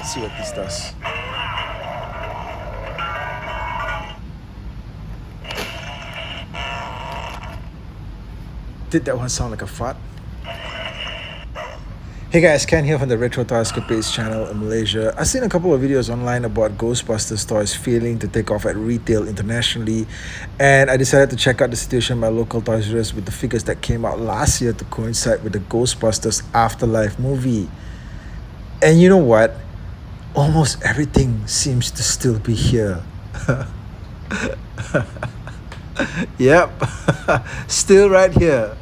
Let's see what this does. Did that one sound like a fart? Hey guys, Ken here from the Retro Toys Page channel in Malaysia. I've seen a couple of videos online about Ghostbusters toys failing to take off at retail internationally, and I decided to check out the situation in my local Toys R Us with the figures that came out last year to coincide with the Ghostbusters Afterlife movie. And you know what? Almost everything seems to still be here. Yep, still right here.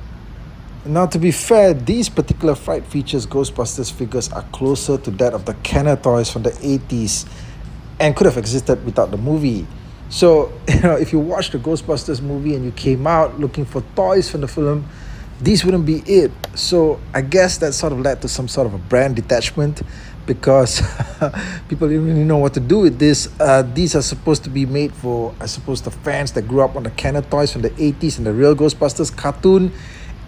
Now, to be fair, these particular Fright Features Ghostbusters figures are closer to that of the Kenner toys from the 80s and could have existed without the movie. So, if you watched the Ghostbusters movie and you came out looking for toys from the film, these wouldn't be it. So, I guess that sort of led to some sort of a brand detachment because people didn't really know what to do with this. These are supposed to be made for, I suppose, the fans that grew up on the Kenner toys from the 80s and the real Ghostbusters cartoon.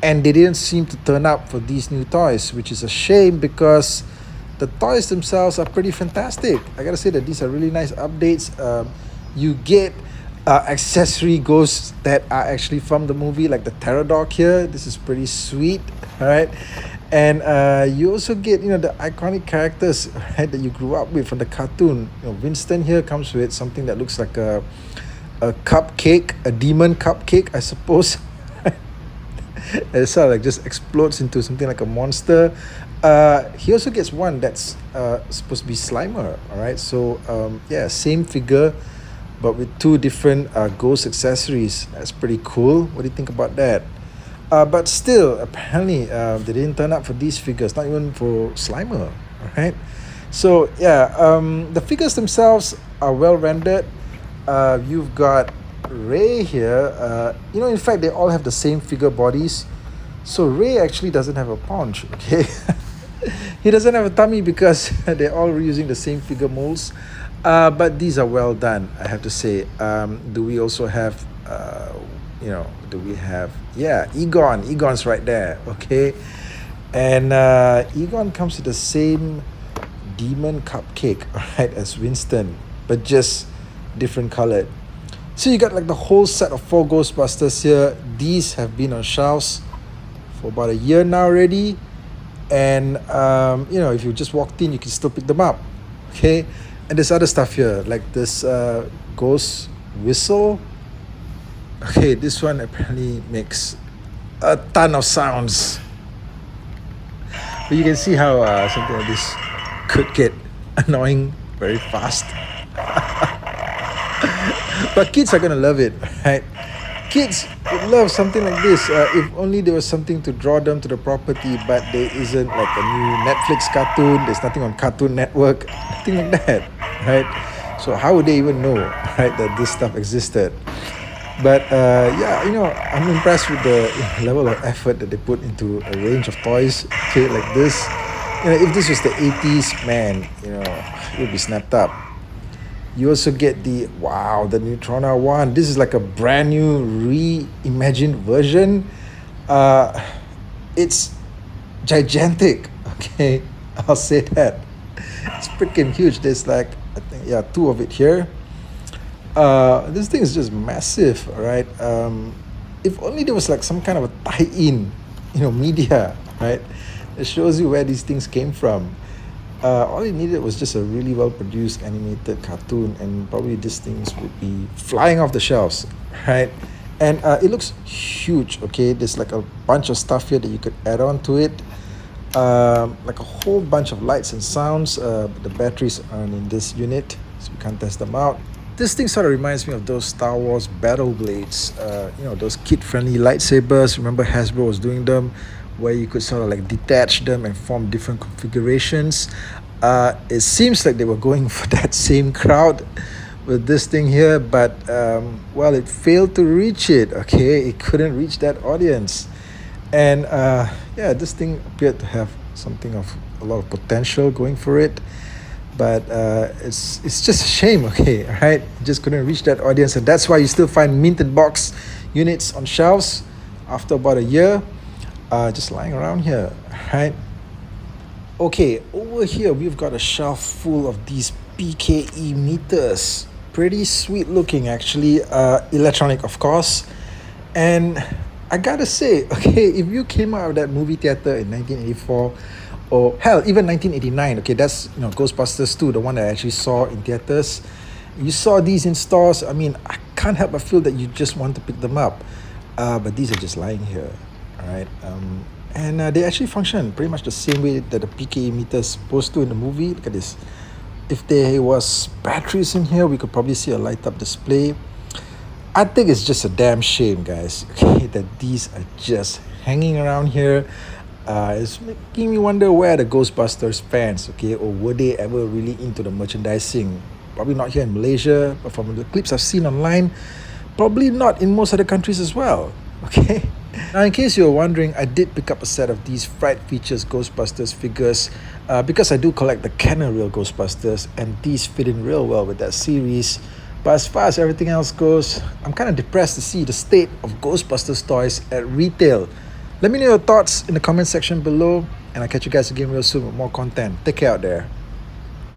And they didn't seem to turn up for these new toys, which is a shame because the toys themselves are pretty fantastic. I gotta say that these are really nice updates. You get accessory ghosts that are actually from the movie, like the Terror Dog here. This is pretty sweet, all right? And you also get, the iconic characters, right, that you grew up with from the cartoon. Winston here comes with something that looks like a cupcake, a demon cupcake, I suppose. It sort of like just explodes into something like a monster. He also gets one that's supposed to be Slimer. All right, so yeah, same figure, but with two different ghost accessories. That's pretty cool. What do you think about that? But still, apparently, they didn't turn up for these figures, not even for Slimer. All right, so yeah, the figures themselves are well rendered. You've got Ray here, in fact, they all have the same figure bodies. So Ray actually doesn't have a paunch, okay? He doesn't have a tummy because they're all reusing the same figure molds. But these are well done, I have to say. Do we also have, yeah, Egon. Egon's right there, okay? And Egon comes with the same demon cupcake, right, as Winston, but just different colored. So you got like the whole set of 4 Ghostbusters here. These have been on shelves for about a year now already. And, if you just walked in, you can still pick them up. Okay. And there's other stuff here, like this ghost whistle. Okay, this one apparently makes a ton of sounds. But you can see how something like this could get annoying very fast. But kids are gonna love it, right? Kids would love something like this. If only there was something to draw them to the property, but there isn't like a new Netflix cartoon. There's nothing on Cartoon Network, nothing like that, right? So how would they even know, right, that this stuff existed? But yeah, I'm impressed with the level of effort that they put into a range of toys, okay, like this. If this was the 80s, man, it would be snapped up. You also get the Neutrona one. This is like a brand new reimagined version. It's gigantic, okay? I'll say that. It's freaking huge. There's like, I think, 2 of it here. This thing is just massive, all right? If only there was like some kind of a tie-in, media, right? It shows you where these things came from. All it needed was just a really well-produced animated cartoon, and probably these things would be flying off the shelves, right? And it looks huge, okay? There's like a bunch of stuff here that you could add on to it. Like a whole bunch of lights and sounds. The batteries aren't in this unit, so we can't test them out. This thing sort of reminds me of those Star Wars battle blades, those kid-friendly lightsabers. Remember Hasbro was doing them, where you could sort of like detach them and form different configurations. It seems like they were going for that same crowd with this thing here, but it failed to reach it, okay? It couldn't reach that audience. And this thing appeared to have something of a lot of potential going for it, but it's just a shame, okay, right? It just couldn't reach that audience, and that's why you still find minted box units on shelves after about a year, just lying around here, right? Okay, over here we've got a shelf full of these PKE meters. Pretty sweet looking, actually. Electronic, of course. And I gotta say, okay, if you came out of that movie theater in 1984, or hell, even 1989, okay, that's Ghostbusters 2, the one that I actually saw in theaters. You saw these in stores. I mean, I can't help but feel that you just want to pick them up. But these are just lying here, all right? And they actually function pretty much the same way that the PKE meter is supposed to in the movie. Look at this. If there was batteries in here, we could probably see a light up display. I think it's just a damn shame, guys, okay, that these are just hanging around here. It's making me wonder where the Ghostbusters fans, okay, or were they ever really into the merchandising? Probably not here in Malaysia, but from the clips I've seen online, probably not in most other countries as well, okay? Now, in case you're wondering, I did pick up a set of these Fright Features Ghostbusters figures because I do collect the Kenner Real Ghostbusters, and these fit in real well with that series. But as far as everything else goes, I'm kind of depressed to see the state of Ghostbusters toys at retail. Let me know your thoughts in the comment section below, and I'll catch you guys again real soon with more content. Take care out there.